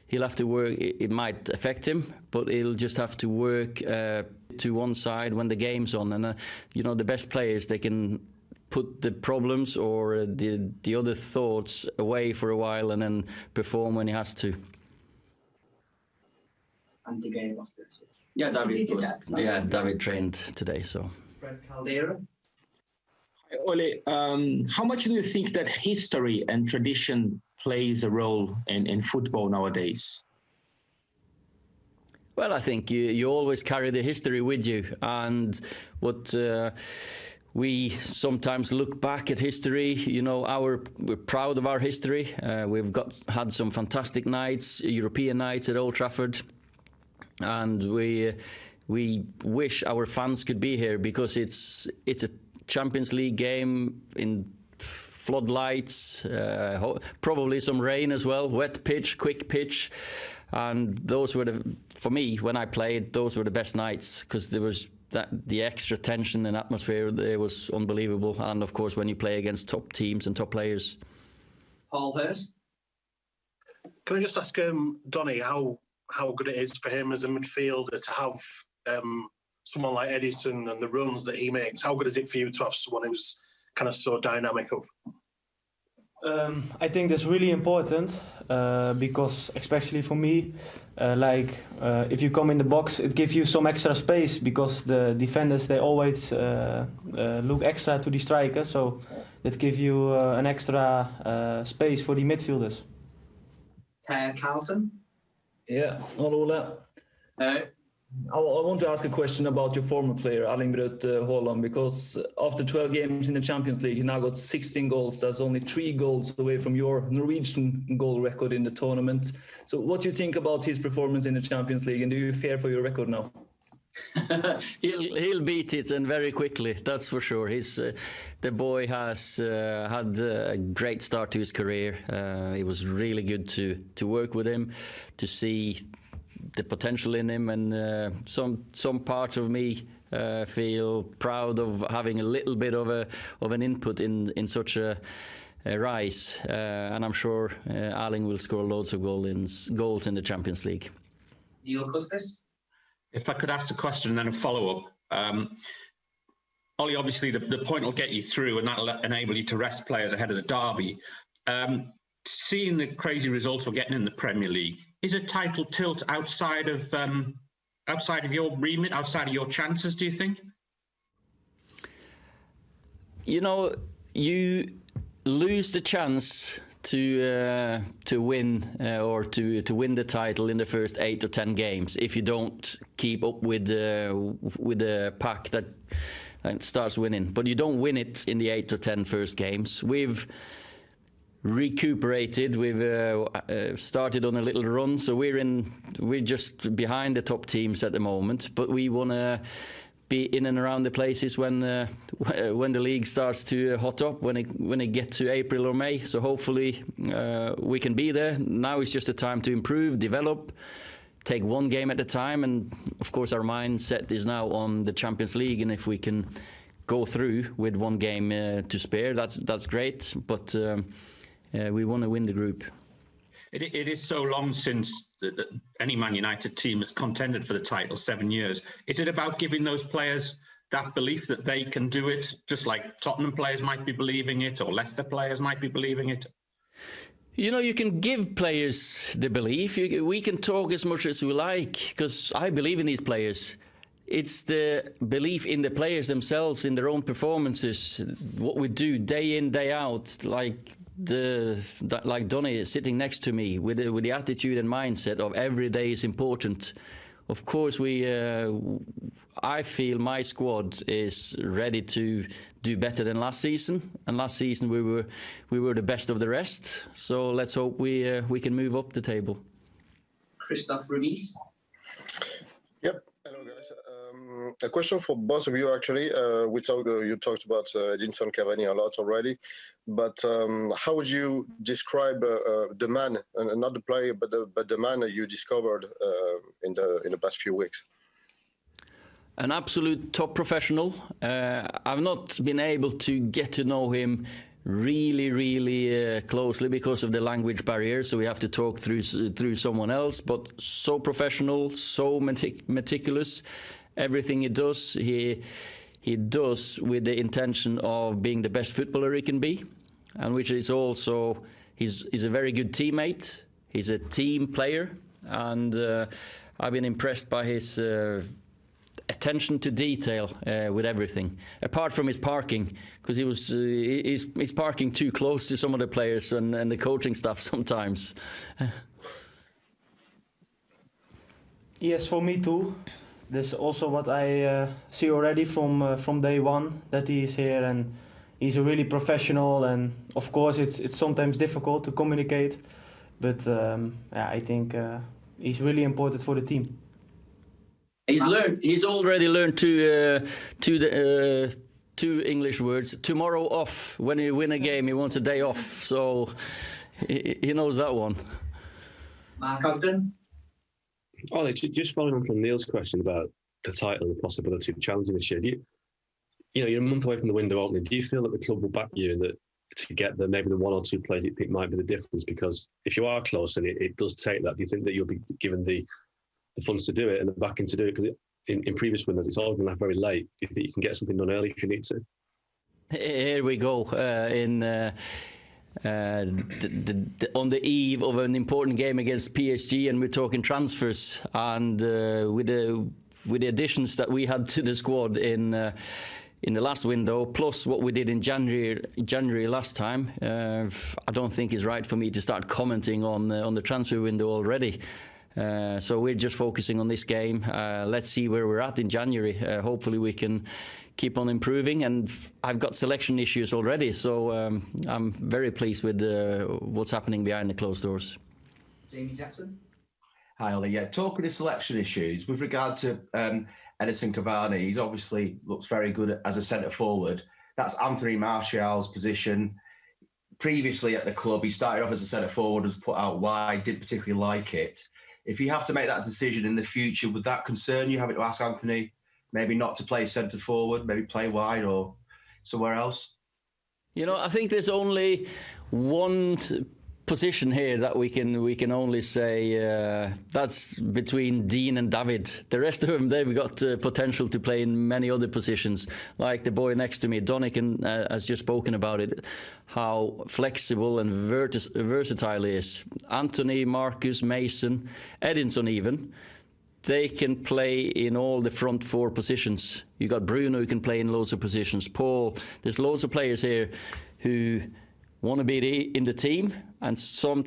he'll have to work. It might affect him, but he'll just have to work to one side when the game's on. And you know, the best players, they can put the problems or the other thoughts away for a while and then perform when he has to. And the game was good. Yeah, David was. Yeah, David trained today, so. Fred Caldera. Ole, how much do you think that history and tradition plays a role in football nowadays? Well, I think you always carry the history with you, and what we sometimes look back at history. You know, we're proud of our history. We've had some fantastic nights, European nights at Old Trafford, and we wish our fans could be here because it's a Champions League game in floodlights, probably some rain as well, wet pitch, quick pitch, and those were for me, when I played, those were the best nights because there was the extra tension and atmosphere there was unbelievable, and of course when you play against top teams and top players. Paul Hurst. Can I just ask Donny how good it is for him as a midfielder to have someone like Edison and the runs that he makes? How good is it for you to have someone who's kind of so dynamic? I think that's really important because, especially for me, if you come in the box, it gives you some extra space because the defenders, they always look extra to the striker, so that gives you an extra space for the midfielders. Carlson. Yeah, hello Ole. I want to ask a question about your former player, Erling Braut Haaland, because after 12 games in the Champions League, he now got 16 goals. That's only 3 goals away from your Norwegian goal record in the tournament. So what do you think about his performance in the Champions League, and do you fear for your record now? He'll beat it, and very quickly, that's for sure. The boy has had a great start to his career. It was really good to work with him, to see the potential in him, and some part of me feel proud of having a little bit of an input in such a rise, and I'm sure Erling will score loads of goals in the Champions League. Neil Custis. If I could ask the question and then a follow-up. Ollie, obviously the point will get you through and that'll enable you to rest players ahead of the derby. Seeing the crazy results we're getting in the Premier League, is a title tilt outside of your remit, outside of your chances, do you think? You know, you lose the chance to win or to win the title in the first 8 or 10 games if you don't keep up with the pack that starts winning. But you don't win it in the 8 or 10 first games. We've recuperated. We've started on a little run, so we're just behind the top teams at the moment. But we want to be in and around the places when the league starts to hot up, when it gets to April or May. So hopefully we can be there. Now is just a time to improve, develop, take one game at a time, and of course our mindset is now on the Champions League. And if we can go through with one game to spare, that's great. But we want to win the group. It is so long since any Man United team has contended for the title, 7 years. Is it about giving those players that belief that they can do it, just like Tottenham players might be believing it or Leicester players might be believing it? You know, you can give players the belief. We can talk as much as we like, because I believe in these players. It's the belief in the players themselves, in their own performances, what we do day in, day out, like Donny is sitting next to me with the attitude and mindset of every day is important. Of course, I feel my squad is ready to do better than last season, and last season we were the best of the rest. So let's hope we can move up the table. Christoph Ruiz. Yep. Hello, guys. A question for both of you, actually. You talked about Edinson Cavani a lot already, but how would you describe the man, and not the player, but the man that you discovered in the past few weeks? An absolute top professional. I've not been able to get to know him really closely because of the language barrier. So we have to talk through someone else. But so professional, so meticulous. Everything he does, he does with the intention of being the best footballer he can be, and which is also he's a very good teammate. He's a team player, and I've been impressed by his attention to detail with everything. Apart from his parking, because he's parking too close to some of the players and the coaching staff sometimes. Yes, for me too. That's also what I see already from day one, that he is here, and he's a really professional. And of course, it's sometimes difficult to communicate, but yeah, I think he's really important for the team. He's already learned two English words. Tomorrow off. When he win a game, he wants a day off. So he knows that one. Mark Ogden. Oh, just following on from Neil's question about the title and the possibility of challenging this year. You're a month away from the window opening. Do you feel that the club will back you and that to get maybe the one or two players you think might be the difference? Because if you are close and it does take that, do you think that you'll be given the funds to do it and the backing to do it? Because in previous windows, it's all been very late. Do you think you can get something done early if you need to? Here we go. On the eve of an important game against PSG, and we're talking transfers, and with the additions that we had to the squad in the last window, plus what we did in January last time, I don't think it's right for me to start commenting on the transfer window already. So we're just focusing on this game. Let's see where we're at in January. Hopefully we can keep on improving, and I've got selection issues already, so I'm very pleased with what's happening behind the closed doors. Jamie Jackson. Hi Ollie. Yeah, talking of selection issues with regard to Edison Cavani, he's obviously looks very good as a centre forward. That's Anthony Martial's position. Previously at the club, he started off as a centre forward, was put out wide, didn't particularly like it. If you have to make that decision in the future, would that concern you, having to ask Anthony maybe not to play centre forward, maybe play wide or somewhere else? I think there's only one position here that we can only say that's between Dean and David. The rest of them, they've got potential to play in many other positions. Like the boy next to me, Donican, has just spoken about it, how flexible and versatile he is. Anthony, Marcus, Mason, Edinson even. They can play in all the front four positions. You got Bruno who can play in loads of positions. Paul, there's loads of players here who want to be in the team, and some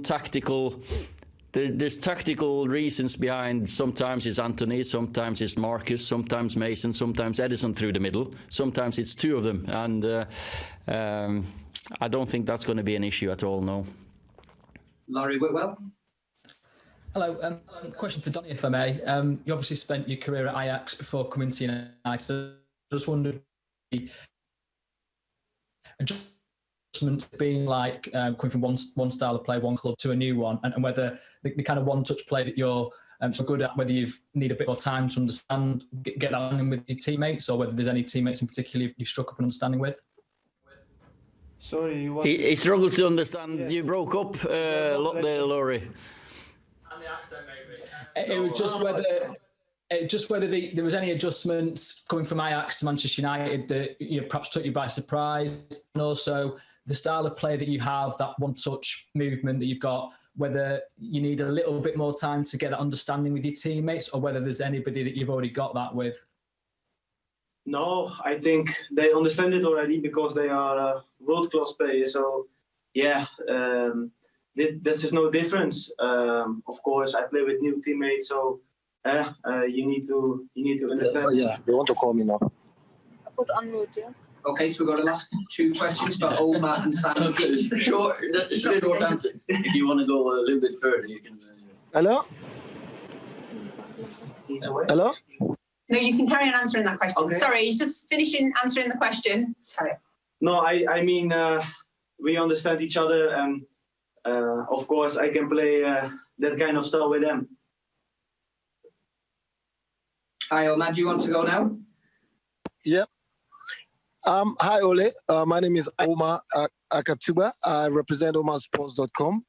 there's tactical reasons behind. Sometimes it's Anthony, sometimes it's Marcus, sometimes Mason, sometimes Edison through the middle, sometimes it's two of them, and I don't think that's going to be an issue at all, no. Laurie Whitwell. Hello, question for Donny, if I may. You obviously spent your career at Ajax before coming to United. I just wondered, adjustments being like coming from one style of play, one club to a new one, and whether the kind of one-touch play that you're so good at, whether you need a bit more time to understand, get that in with your teammates, or whether there's any teammates in particular you've struck up an understanding with? Sorry, he struggled to understand. Yes. You broke up a lot there, Laurie. And the accent, maybe. It was just whether there was any adjustments coming from Ajax to Manchester United that perhaps took you by surprise, and also the style of play that you have, that one-touch movement that you've got, whether you need a little bit more time to get that understanding with your teammates, or whether there's anybody that you've already got that with. No, I think they understand it already because they are world-class players. So, yeah, this is no difference. Of course, I play with new teammates, so you need to understand. Yeah, they want to call me now. I put unmute, yeah. Okay, so we've got the last two questions for Omar and Sam. Short answer. If you want to go a little bit further, you can. Hello? Hello? No, you can carry on answering that question. Okay. Sorry, he's just finishing answering the question. Sorry. No, I mean, we understand each other, and of course, I can play that kind of style with them. Hi, Omar, do you want to go now? Yeah. Hi, Ole. My name is Omar Akatuba. I represent omarsports.com.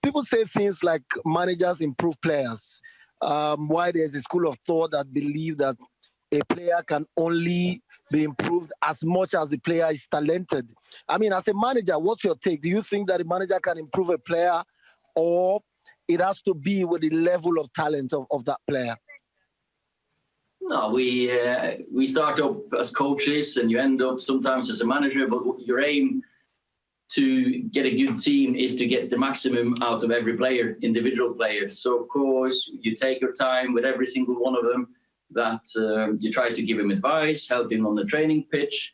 People say things like managers improve players. Why there's a school of thought that believe that a player can only be improved as much as the player is talented. I mean, as a manager, what's your take? Do you think that a manager can improve a player, or it has to be with the level of talent of that player? No, we start up as coaches and you end up sometimes as a manager, but your aim to get a good team is to get the maximum out of every player, individual player. So, of course, you take your time with every single one of them, that you try to give him advice, help him on the training pitch.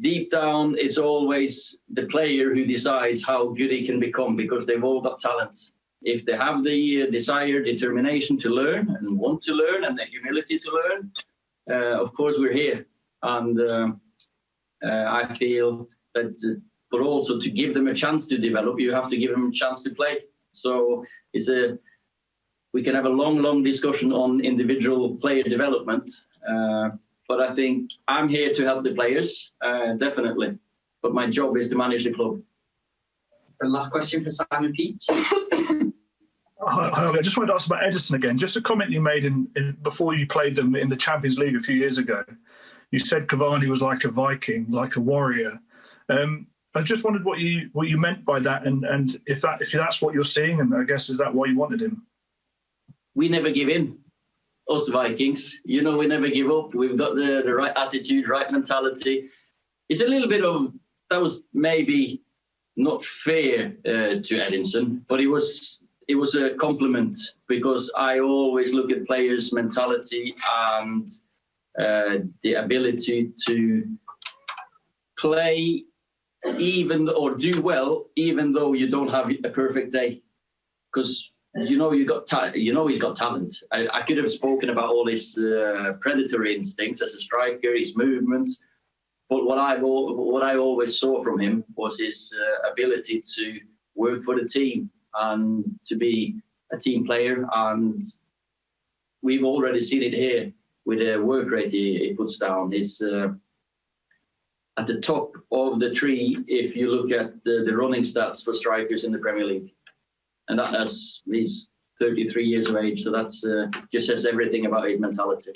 Deep down, it's always the player who decides how good he can become, because they've all got talent. If they have the desire, determination to learn and want to learn and the humility to learn, of course, we're here. And I feel that, but also to give them a chance to develop, you have to give them a chance to play. So we can have a long discussion on individual player development, but I think I'm here to help the players, definitely. But my job is to manage the club. And last question for Simon Peach. I just wanted to ask about Edison again. Just a comment you made before you played them in the Champions League a few years ago. You said Cavani was like a Viking, like a warrior. I just wondered what you meant by that, and if that's what you're seeing, and I guess is that why you wanted him? We never give in, us Vikings. You know, we never give up. We've got the right attitude, right mentality. It's a little bit of, that was maybe not fair to Edinson, but it was a compliment, because I always look at players' mentality and the ability to play even or do well, even though you don't have a perfect day, because he's got talent. I could have spoken about all his predatory instincts as a striker, his movement, but what I always saw from him was his ability to work for the team and to be a team player. And we've already seen it here with the work rate he puts down. He's at the top of the tree if you look at the running stats for strikers in the Premier League. And he's 33 years of age, so that's just says everything about his mentality.